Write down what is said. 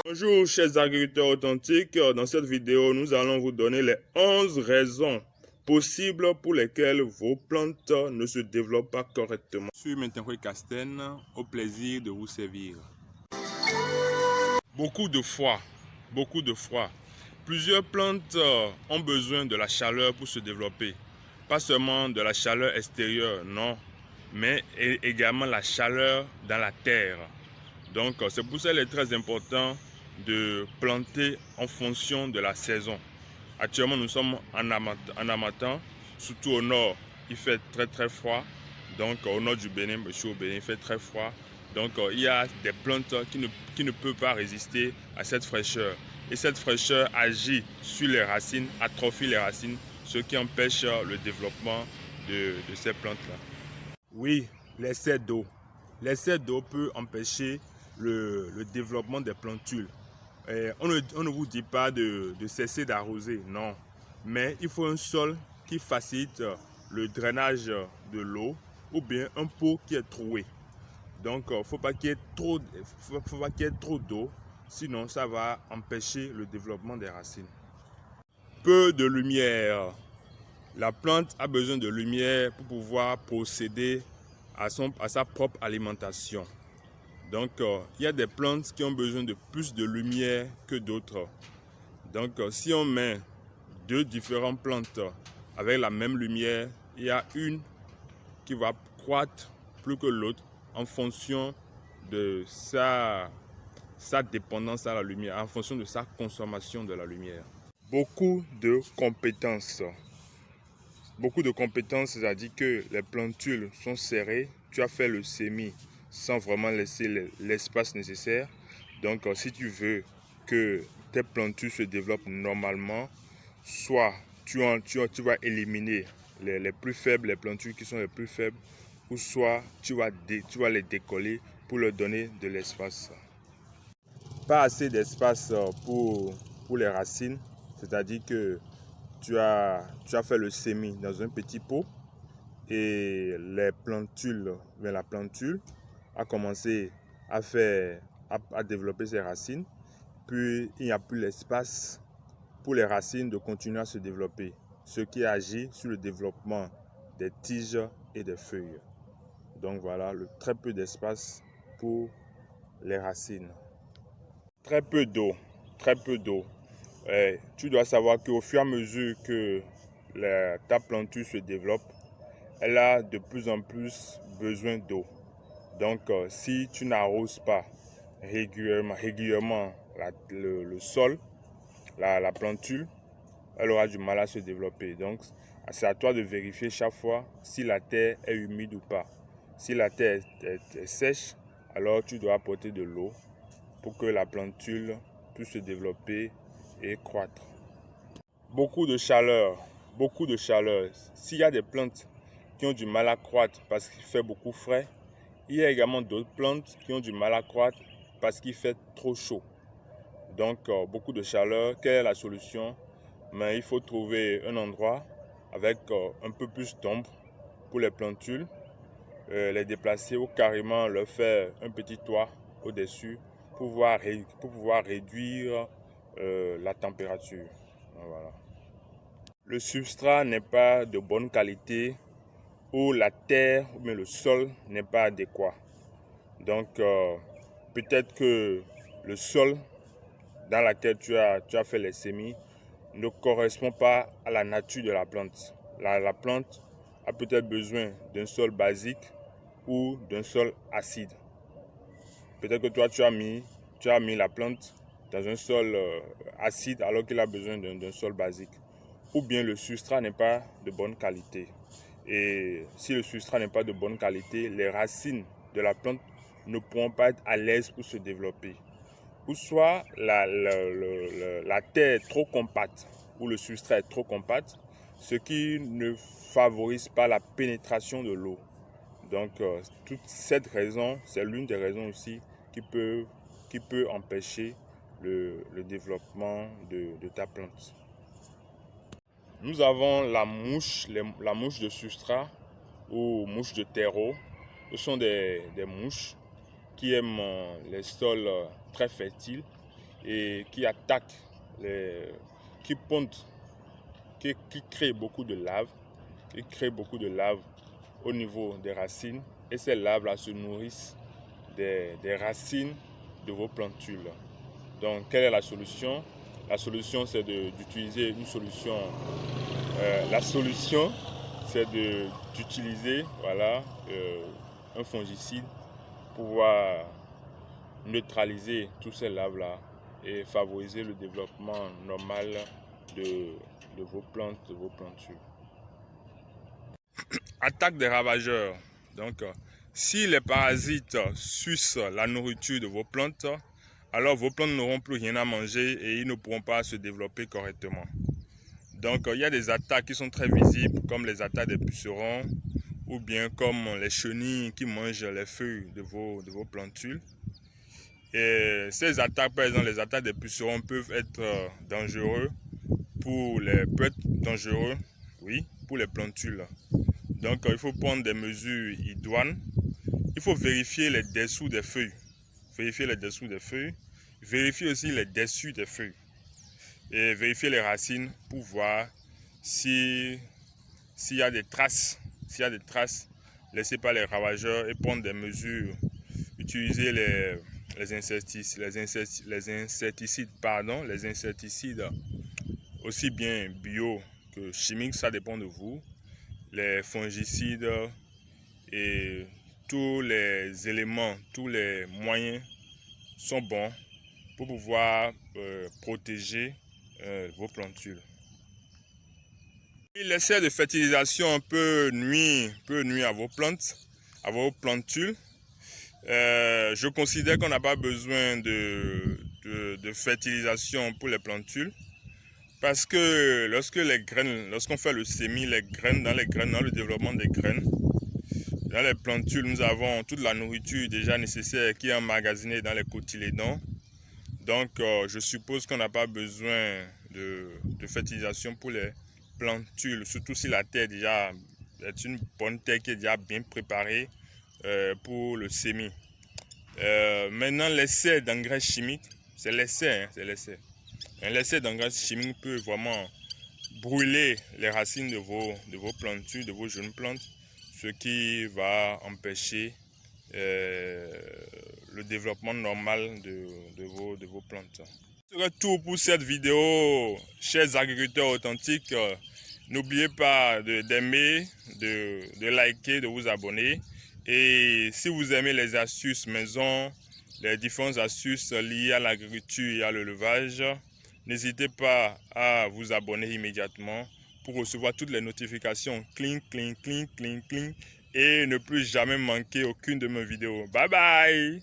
Bonjour chers agriculteurs authentiques, dans cette vidéo nous allons vous donner les 11 raisons possibles pour lesquelles vos plantes ne se développent pas correctement. Je suis Maintenkoy Castaine, au plaisir de vous servir. Beaucoup de froid. Plusieurs plantes ont besoin de la chaleur pour se développer. Pas seulement de la chaleur extérieure, non, mais également la chaleur dans la terre. Donc c'est pour ça qu'il est très important de planter en fonction de la saison. Actuellement nous sommes en harmattan, surtout au nord il fait très froid. Donc au nord du Bénin, je suis au Bénin, il fait très froid. Donc il y a des plantes qui ne peuvent pas résister à cette fraîcheur. Et cette fraîcheur agit sur les racines, atrophie les racines, ce qui empêche le développement de ces plantes-là. Oui, l'excès d'eau. L'excès d'eau peut empêcher le développement des plantules. On ne vous dit pas de cesser d'arroser, non. Mais il faut un sol qui facilite le drainage de l'eau ou bien un pot qui est troué. Donc, il ne faut pas qu'il y ait trop d'eau, sinon ça va empêcher le développement des racines. Peu de lumière. La plante a besoin de lumière pour pouvoir procéder à sa propre alimentation. Donc, il y a des plantes qui ont besoin de plus de lumière que d'autres. Donc, si on met deux différentes plantes avec la même lumière, il y a une qui va croître plus que l'autre en fonction de sa dépendance à la lumière, en fonction de sa consommation de la lumière. Beaucoup de compétences, c'est-à-dire que les plantules sont serrées, tu as fait le semis sans vraiment laisser l'espace nécessaire. Donc, si tu veux que tes plantules se développent normalement, soit tu vas éliminer les plus faibles, les plantules qui sont les plus faibles, ou soit tu vas les décoller pour leur donner de l'espace. Pas assez d'espace pour les racines, c'est-à-dire que tu as fait le semis dans un petit pot et la plantule a commencé à développer ses racines, puis il n'y a plus l'espace pour les racines de continuer à se développer, ce qui agit sur le développement des tiges et des feuilles. Donc voilà, très peu d'espace pour les racines. Très peu d'eau. Tu dois savoir qu'au fur et à mesure que ta plantule se développe, elle a de plus en plus besoin d'eau. Donc, si tu n'arroses pas régulièrement le sol, la plantule, elle aura du mal à se développer. Donc, c'est à toi de vérifier chaque fois si la terre est humide ou pas. Si la terre est sèche, alors tu dois apporter de l'eau pour que la plantule puisse se développer et croître. Beaucoup de chaleur. S'il y a des plantes qui ont du mal à croître parce qu'il fait beaucoup frais, il y a également d'autres plantes qui ont du mal à croître parce qu'il fait trop chaud. Donc, beaucoup de chaleur. Quelle est la solution? Mais il faut trouver un endroit avec un peu plus d'ombre pour les plantules, les déplacer ou carrément leur faire un petit toit au-dessus pour pouvoir réduire la température. Voilà. Le substrat n'est pas de bonne qualité ou la terre ou le sol n'est pas adéquat. Donc, peut-être que le sol dans lequel tu as fait les semis ne correspond pas à la nature de la plante. La plante a peut-être besoin d'un sol basique ou d'un sol acide. Peut-être que toi, tu as mis la plante dans un sol acide alors qu'il a besoin d'un sol basique. Ou bien le substrat n'est pas de bonne qualité. Et si le substrat n'est pas de bonne qualité, les racines de la plante ne pourront pas être à l'aise pour se développer. Ou soit la terre est trop compacte ou le substrat est trop compact, ce qui ne favorise pas la pénétration de l'eau. Donc, toute cette raison, c'est l'une des raisons aussi qui peut empêcher le développement de ta plante. Nous avons la mouche de substrat ou mouche de terreau. Ce sont des mouches qui aiment les sols très fertiles et qui attaquent, qui pondent, qui créent beaucoup de lave, au niveau des racines. Et ces laves-là se nourrissent des racines de vos plantules. Donc, quelle est la solution? La solution, c'est d'utiliser une solution. La solution, c'est d'utiliser un fongicide pour pouvoir neutraliser tous ces laves-là et favoriser le développement normal de vos plantes, de vos plantules. Attaque des ravageurs. Donc, si les parasites sucent la nourriture de vos plantes, alors vos plantes n'auront plus rien à manger et ils ne pourront pas se développer correctement. Donc, il y a des attaques qui sont très visibles, comme les attaques des pucerons, ou bien comme les chenilles qui mangent les feuilles de vos plantules. Et ces attaques, par exemple, les attaques des pucerons peuvent être dangereux pour les plantules. Donc, il faut prendre des mesures idoines. Il faut vérifier les dessous des feuilles. Vérifier aussi les dessus des feuilles. Et vérifier les racines pour voir s'il y a des traces. S'il y a des traces laissées par les ravageurs et prendre des mesures. Utiliser les insecticides, aussi bien bio que chimiques, ça dépend de vous. Les fongicides et tous les éléments, tous les moyens sont bons pour pouvoir protéger vos plantules. L'excès de fertilisation peut nuire à vos plantes, à vos plantules. Je considère qu'on n'a pas besoin de fertilisation pour les plantules parce que lorsqu'on fait le semis, dans le développement des graines, dans les plantules, nous avons toute la nourriture déjà nécessaire qui est emmagasinée dans les cotylédons. Donc, je suppose qu'on n'a pas besoin de fertilisation pour les plantules, surtout si la terre déjà est une bonne terre qui est déjà bien préparée pour le semis. Maintenant, l'essai d'engrais chimiques, c'est l'essai. Un essai d'engrais chimiques peut vraiment brûler les racines de vos plantules, de vos jeunes plantes, ce qui va empêcher le développement normal de vos plantes. Ce serait tout pour cette vidéo, chers agriculteurs authentiques. N'oubliez pas d'aimer, de liker, de vous abonner. Et si vous aimez les astuces maison, les différentes astuces liées à l'agriculture et à l'élevage, n'hésitez pas à vous abonner immédiatement pour recevoir toutes les notifications. Cling, cling, cling, cling, cling. Et ne plus jamais manquer aucune de mes vidéos. Bye bye!